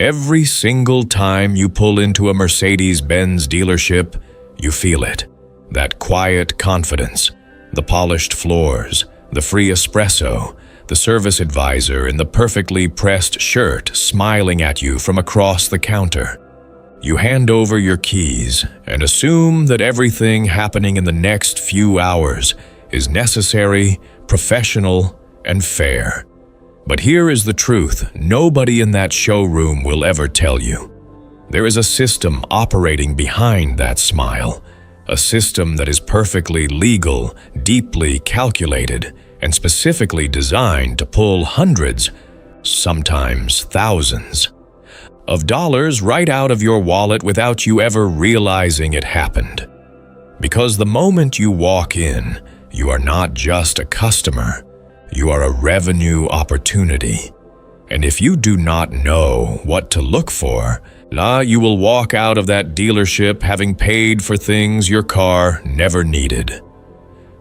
Every single time you pull into a Mercedes-Benz dealership, you feel it. That quiet confidence, the polished floors, the free espresso, the service advisor in the perfectly pressed shirt smiling at you from across the counter. You hand over your keys and assume that everything happening in the next few hours is necessary, professional, and fair. But here is the truth nobody in that showroom will ever tell you. There is a system operating behind that smile, a system that is perfectly legal, deeply calculated, and specifically designed to pull hundreds, sometimes thousands, of dollars right out of your wallet without you ever realizing it happened. Because the moment you walk in, you are not just a customer, you are a revenue opportunity. And if you do not know what to look for, you will walk out of that dealership having paid for things your car never needed.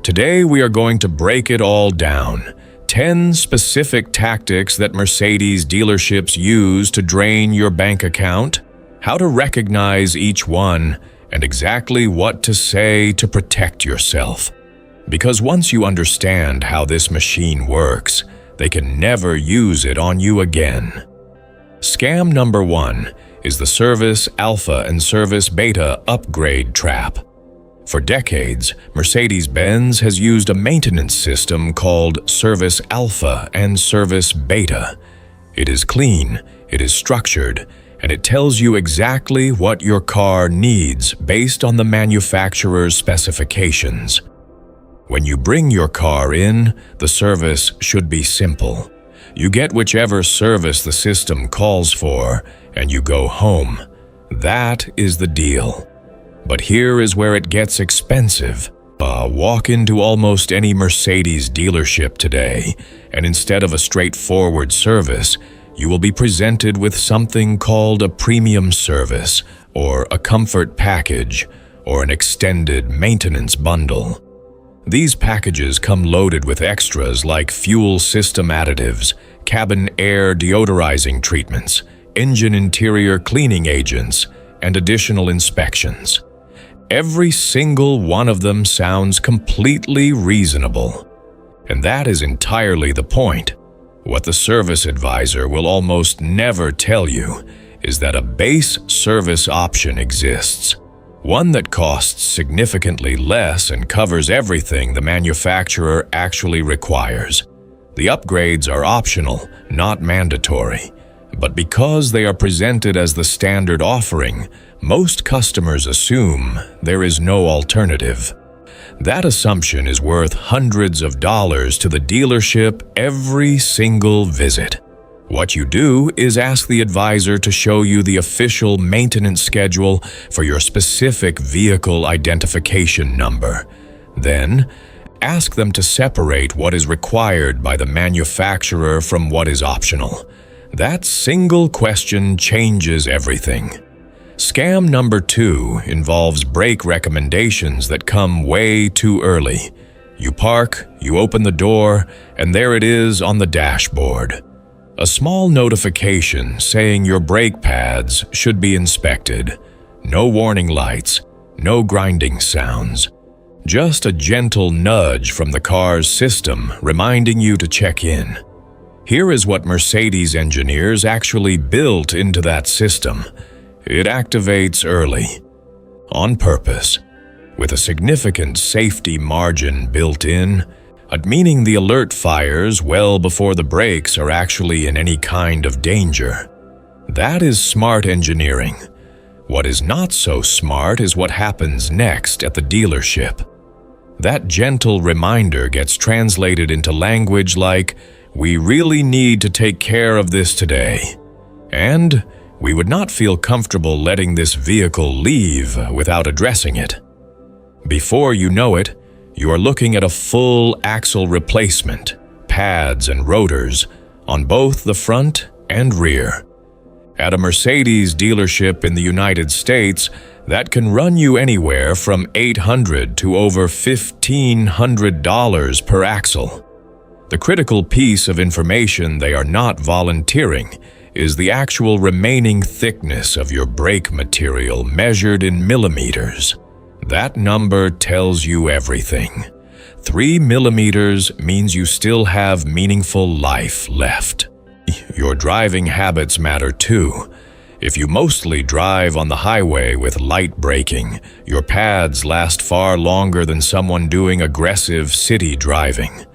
Today we are going to break it all down. 10 specific tactics that Mercedes dealerships use to drain your bank account, how to recognize each one, and exactly what to say to protect yourself. Because once you understand how this machine works, they can never use it on you again. Scam number 1 is the Service Alpha and Service Beta upgrade trap. For decades, Mercedes-Benz has used a maintenance system called Service Alpha and Service Beta. It is clean, it is structured, and it tells you exactly what your car needs based on the manufacturer's specifications. When you bring your car in, the service should be simple. You get whichever service the system calls for, and you go home. That is the deal. But here is where it gets expensive. Walk into almost any Mercedes dealership today, and instead of a straightforward service, you will be presented with something called a premium service, or a comfort package, or an extended maintenance bundle. These packages come loaded with extras like fuel system additives, cabin air deodorizing treatments, engine interior cleaning agents, and additional inspections. Every single one of them sounds completely reasonable. And that is entirely the point. What the service advisor will almost never tell you is that a base service option exists. One that costs significantly less and covers everything the manufacturer actually requires. The upgrades are optional, not mandatory. But because they are presented as the standard offering, most customers assume there is no alternative. That assumption is worth hundreds of dollars to the dealership every single visit. What you do is ask the advisor to show you the official maintenance schedule for your specific vehicle identification number. Then, ask them to separate what is required by the manufacturer from what is optional. That single question changes everything. Scam number 2 involves brake recommendations that come way too early. You park, you open the door, and there it is on the dashboard. A small notification saying your brake pads should be inspected. No warning lights, no grinding sounds. Just a gentle nudge from the car's system reminding you to check in. Here is what Mercedes engineers actually built into that system. It activates early, on purpose, with a significant safety margin built in, meaning the alert fires well before the brakes are actually in any kind of danger. That is smart engineering. What is not so smart is what happens next at the dealership. That gentle reminder gets translated into language like, "We really need to take care of this today," and "We would not feel comfortable letting this vehicle leave without addressing it." Before you know it, you are looking at a full axle replacement, pads and rotors, on both the front and rear. At a Mercedes dealership in the United States, that can run you anywhere from $800 to over $1,500 per axle. The critical piece of information they are not volunteering is the actual remaining thickness of your brake material measured in millimeters. That number tells you everything. 3 millimeters means you still have meaningful life left. Your driving habits matter too. If you mostly drive on the highway with light braking, your pads last far longer than someone doing aggressive city driving.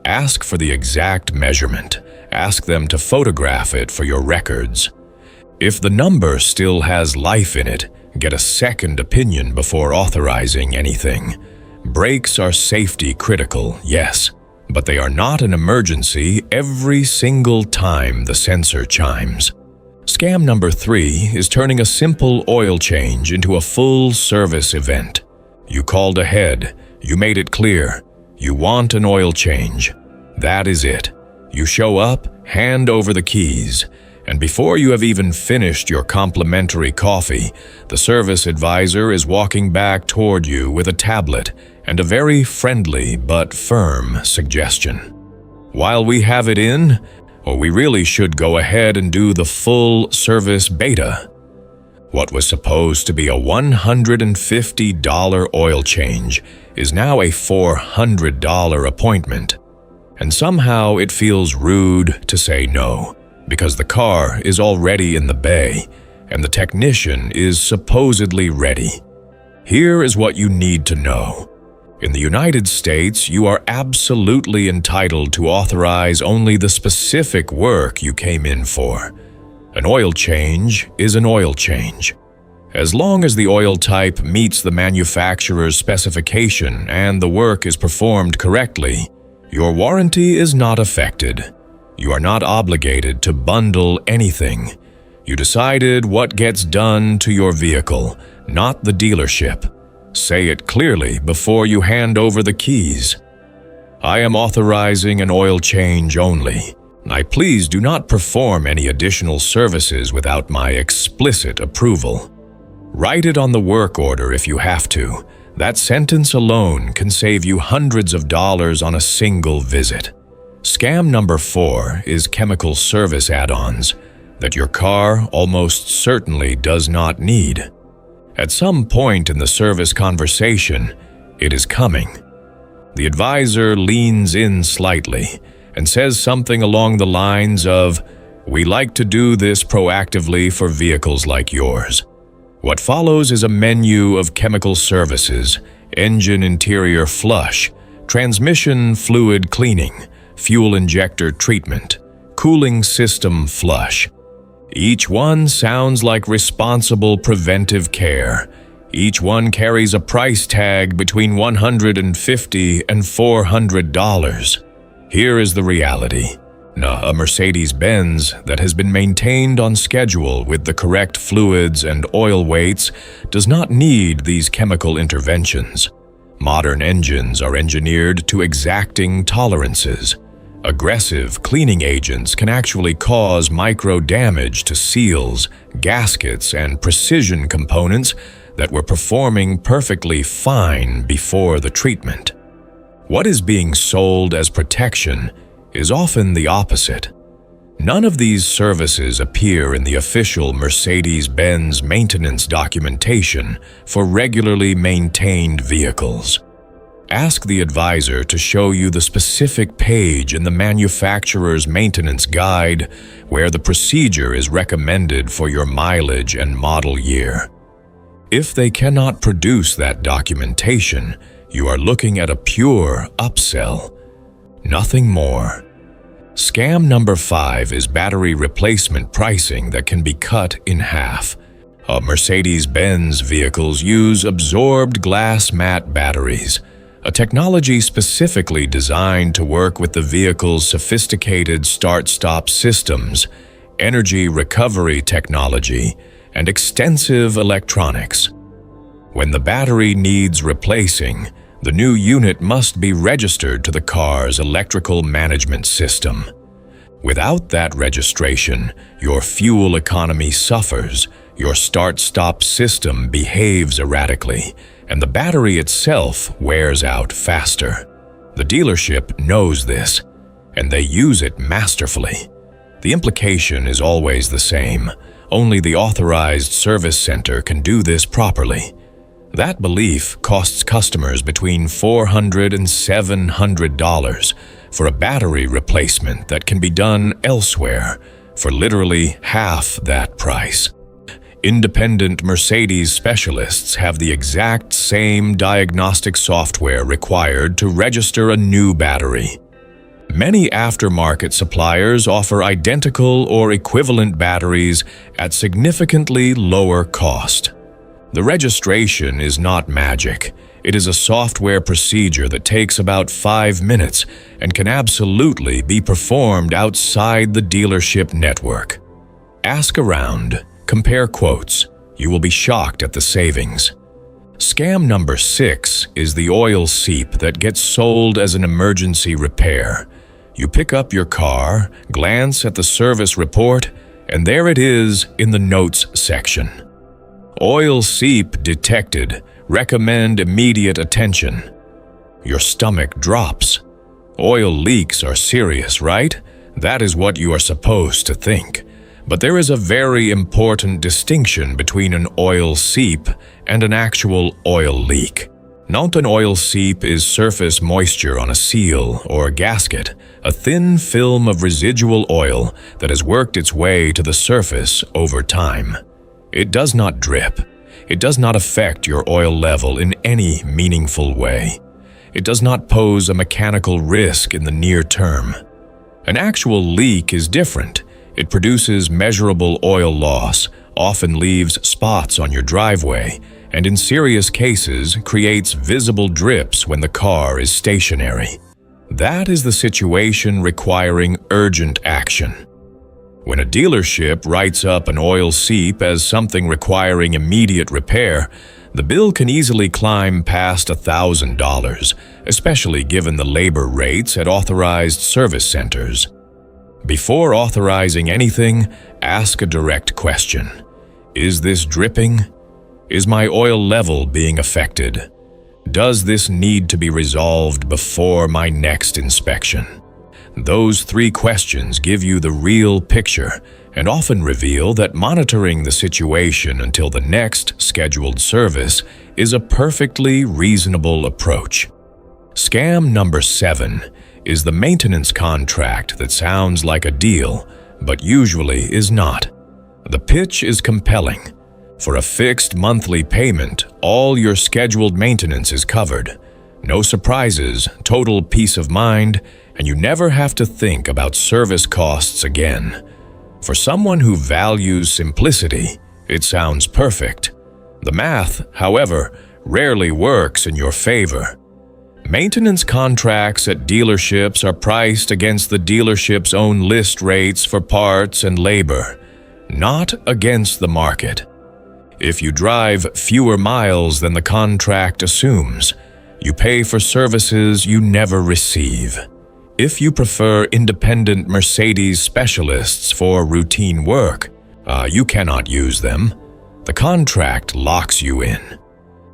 Ask for the exact measurement. Ask them to photograph it for your records. If the number still has life in it, get a second opinion before authorizing anything. Brakes are safety critical, yes, but they are not an emergency every single time the sensor chimes. Scam number 3 is turning a simple oil change into a full service event. You called ahead. You made it clear. You want an oil change. That is it. You show up, hand over the keys, and before you have even finished your complimentary coffee, the service advisor is walking back toward you with a tablet and a very friendly but firm suggestion. While we have it in, or we really should go ahead and do the full service beta. What was supposed to be a $150 oil change is now a $400 appointment. And somehow it feels rude to say no, because the car is already in the bay and the technician is supposedly ready. Here is what you need to know. In the United States, you are absolutely entitled to authorize only the specific work you came in for. An oil change is an oil change. As long as the oil type meets the manufacturer's specification and the work is performed correctly, your warranty is not affected. You are not obligated to bundle anything. You decided what gets done to your vehicle, not the dealership. Say it clearly before you hand over the keys. I am authorizing an oil change only. Please do not perform any additional services without my explicit approval. Write it on the work order if you have to. That sentence alone can save you hundreds of dollars on a single visit. Scam number 4 is chemical service add-ons that your car almost certainly does not need. At some point in the service conversation, it is coming. The advisor leans in slightly and says something along the lines of, "We like to do this proactively for vehicles like yours." What follows is a menu of chemical services: engine interior flush, transmission fluid cleaning, fuel injector treatment, cooling system flush. Each one sounds like responsible preventive care. Each one carries a price tag between $150 and $400. Here is the reality. A Mercedes-Benz that has been maintained on schedule with the correct fluids and oil weights does not need these chemical interventions. Modern engines are engineered to exacting tolerances. Aggressive cleaning agents can actually cause micro-damage to seals, gaskets, and precision components that were performing perfectly fine before the treatment. What is being sold as protection is often the opposite. None of these services appear in the official Mercedes-Benz maintenance documentation for regularly maintained vehicles. Ask the advisor to show you the specific page in the manufacturer's maintenance guide where the procedure is recommended for your mileage and model year. If they cannot produce that documentation, you are looking at a pure upsell. Nothing more. Scam number 5 is battery replacement pricing that can be cut in half. Mercedes-Benz vehicles use absorbed glass mat batteries, a technology specifically designed to work with the vehicle's sophisticated start-stop systems, energy recovery technology, and extensive electronics. When the battery needs replacing, the new unit must be registered to the car's electrical management system. Without that registration, your fuel economy suffers, your start-stop system behaves erratically, and the battery itself wears out faster. The dealership knows this, and they use it masterfully. The implication is always the same. Only the authorized service center can do this properly. That belief costs customers between $400 and $700 for a battery replacement that can be done elsewhere for literally half that price. Independent Mercedes specialists have the exact same diagnostic software required to register a new battery. Many aftermarket suppliers offer identical or equivalent batteries at significantly lower cost. The registration is not magic. It is a software procedure that takes about 5 minutes and can absolutely be performed outside the dealership network. Ask around, compare quotes. You will be shocked at the savings. Scam number 6 is the oil seep that gets sold as an emergency repair. You pick up your car, glance at the service report, and there it is in the notes section. Oil seep detected. Recommend immediate attention. Your stomach drops. Oil leaks are serious, right? That is what you are supposed to think. But there is a very important distinction between an oil seep and an actual oil leak. Not an oil seep is surface moisture on a seal or gasket, a thin film of residual oil that has worked its way to the surface over time. It does not drip. It does not affect your oil level in any meaningful way. It does not pose a mechanical risk in the near term. An actual leak is different. It produces measurable oil loss, often leaves spots on your driveway, and in serious cases creates visible drips when the car is stationary. That is the situation requiring urgent action. When a dealership writes up an oil seep as something requiring immediate repair, the bill can easily climb past $1,000, especially given the labor rates at authorized service centers. Before authorizing anything, ask a direct question. Is this dripping? Is my oil level being affected? Does this need to be resolved before my next inspection? Those 3 questions give you the real picture and often reveal that monitoring the situation until the next scheduled service is a perfectly reasonable approach. Scam number 7 is the maintenance contract that sounds like a deal, but usually is not. The pitch is compelling. For a fixed monthly payment, all your scheduled maintenance is covered. No surprises, total peace of mind, and you never have to think about service costs again. For someone who values simplicity, it sounds perfect. The math, however, rarely works in your favor. Maintenance contracts at dealerships are priced against the dealership's own list rates for parts and labor, not against the market. If you drive fewer miles than the contract assumes, you pay for services you never receive. If you prefer independent Mercedes specialists for routine work, you cannot use them. The contract locks you in.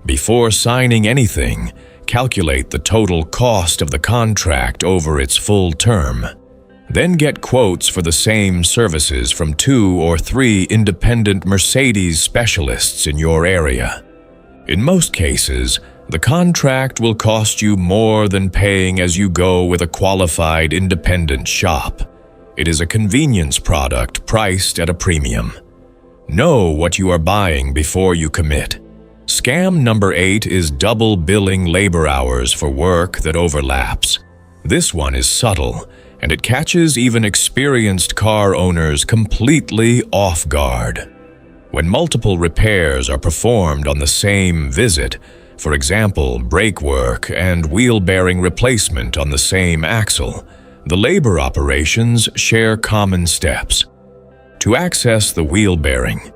Before signing anything, calculate the total cost of the contract over its full term. Then get quotes for the same services from 2 or 3 independent Mercedes specialists in your area. In most cases, the contract will cost you more than paying as you go with a qualified independent shop. It is a convenience product priced at a premium. Know what you are buying before you commit. Scam number 8 is double billing labor hours for work that overlaps. This one is subtle, and it catches even experienced car owners completely off guard. When multiple repairs are performed on the same visit, for example, brake work and wheel bearing replacement on the same axle, the labor operations share common steps. To access the wheel bearing,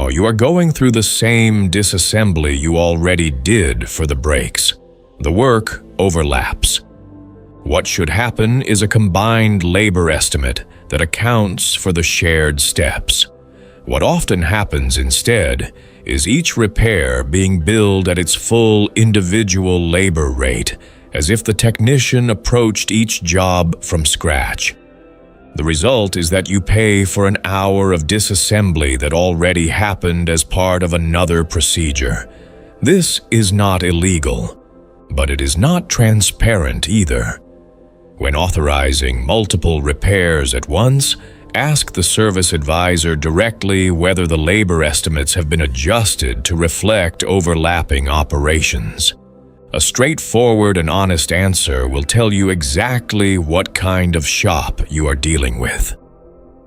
you are going through the same disassembly you already did for the brakes. The work overlaps. What should happen is a combined labor estimate that accounts for the shared steps. What often happens instead is each repair being billed at its full individual labor rate, as if the technician approached each job from scratch. The result is that you pay for an hour of disassembly that already happened as part of another procedure. This is not illegal, but it is not transparent either. When authorizing multiple repairs at once, ask the service advisor directly whether the labor estimates have been adjusted to reflect overlapping operations. A straightforward and honest answer will tell you exactly what kind of shop you are dealing with.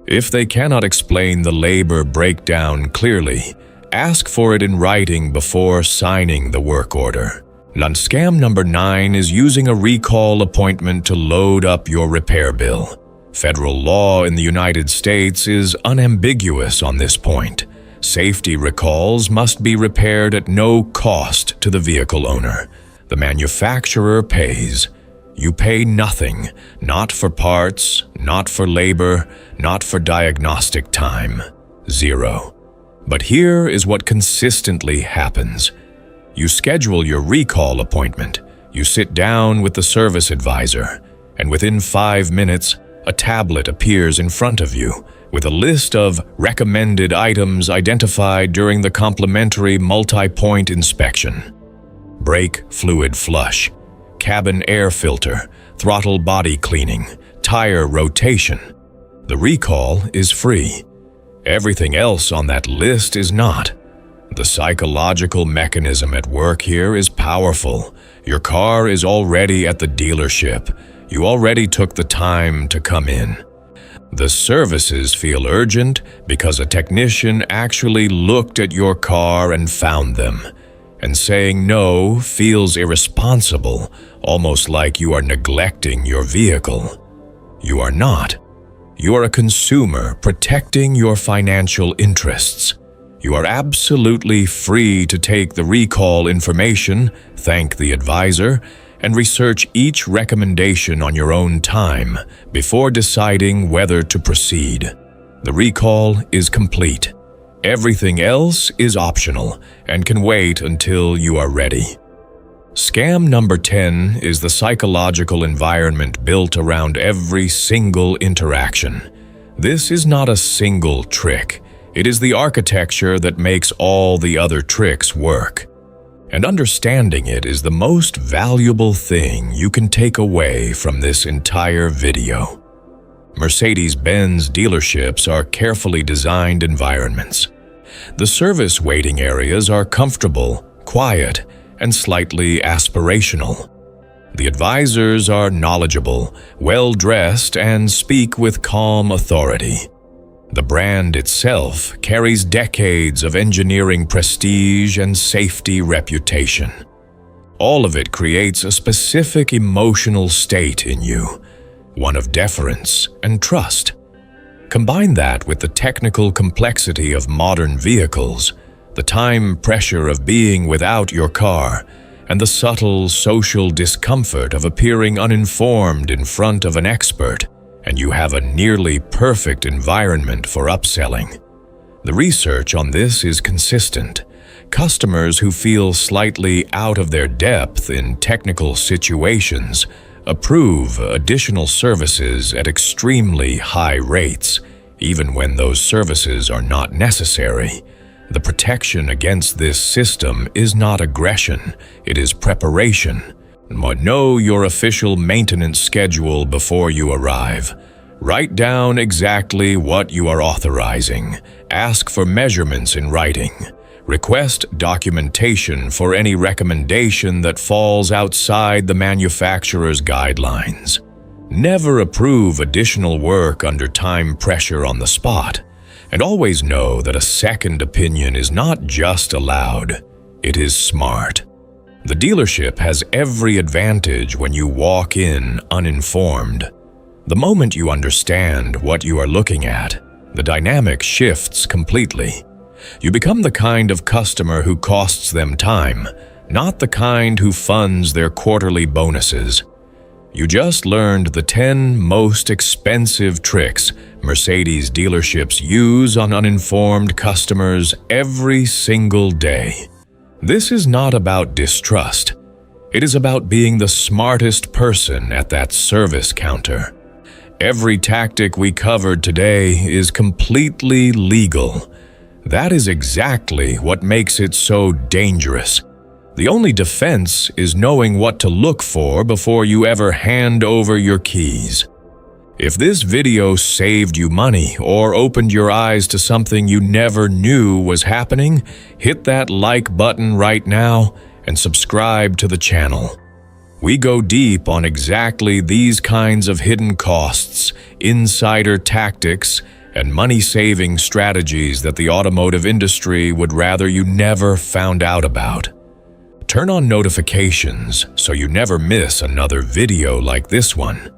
If they cannot explain the labor breakdown clearly, ask for it in writing before signing the work order. Scam number 9 is using a recall appointment to load up your repair bill. Federal law in the United States is unambiguous on this point. Safety recalls must be repaired at no cost to the vehicle owner. The manufacturer pays. You pay nothing, not for parts, not for labor, not for diagnostic time. 0. But here is what consistently happens. You schedule your recall appointment, you sit down with the service advisor, and within 5 minutes, a tablet appears in front of you with a list of recommended items identified during the complimentary multi-point inspection. Brake fluid flush, cabin air filter, throttle body cleaning, tire rotation. The recall is free. Everything else on that list is not. The psychological mechanism at work here is powerful. Your car is already at the dealership. You already took the time to come in. The services feel urgent because a technician actually looked at your car and found them. And saying no feels irresponsible, almost like you are neglecting your vehicle. You are not. You are a consumer protecting your financial interests. You are absolutely free to take the recall information, thank the advisor, and research each recommendation on your own time before deciding whether to proceed. The recall is complete. Everything else is optional and can wait until you are ready. Scam number 10 is the psychological environment built around every single interaction. This is not a single trick. It is the architecture that makes all the other tricks work. And understanding it is the most valuable thing you can take away from this entire video. Mercedes-Benz dealerships are carefully designed environments. The service waiting areas are comfortable, quiet, and slightly aspirational. The advisors are knowledgeable, well-dressed, and speak with calm authority. The brand itself carries decades of engineering prestige and safety reputation. All of it creates a specific emotional state in you, one of deference and trust. Combine that with the technical complexity of modern vehicles, the time pressure of being without your car, and the subtle social discomfort of appearing uninformed in front of an expert, and you have a nearly perfect environment for upselling. The research on this is consistent. Customers who feel slightly out of their depth in technical situations approve additional services at extremely high rates, even when those services are not necessary. The protection against this system is not aggression, it is preparation. Know your official maintenance schedule before you arrive. Write down exactly what you are authorizing. Ask for measurements in writing. Request documentation for any recommendation that falls outside the manufacturer's guidelines. Never approve additional work under time pressure on the spot. And always know that a second opinion is not just allowed, it is smart. The dealership has every advantage when you walk in uninformed. The moment you understand what you are looking at, the dynamic shifts completely. You become the kind of customer who costs them time, not the kind who funds their quarterly bonuses. You just learned the 10 most expensive tricks Mercedes dealerships use on uninformed customers every single day. This is not about distrust. It is about being the smartest person at that service counter. Every tactic we covered today is completely legal. That is exactly what makes it so dangerous. The only defense is knowing what to look for before you ever hand over your keys. If this video saved you money or opened your eyes to something you never knew was happening, hit that like button right now and subscribe to the channel. We go deep on exactly these kinds of hidden costs, insider tactics, and money-saving strategies that the automotive industry would rather you never found out about. Turn on notifications so you never miss another video like this one.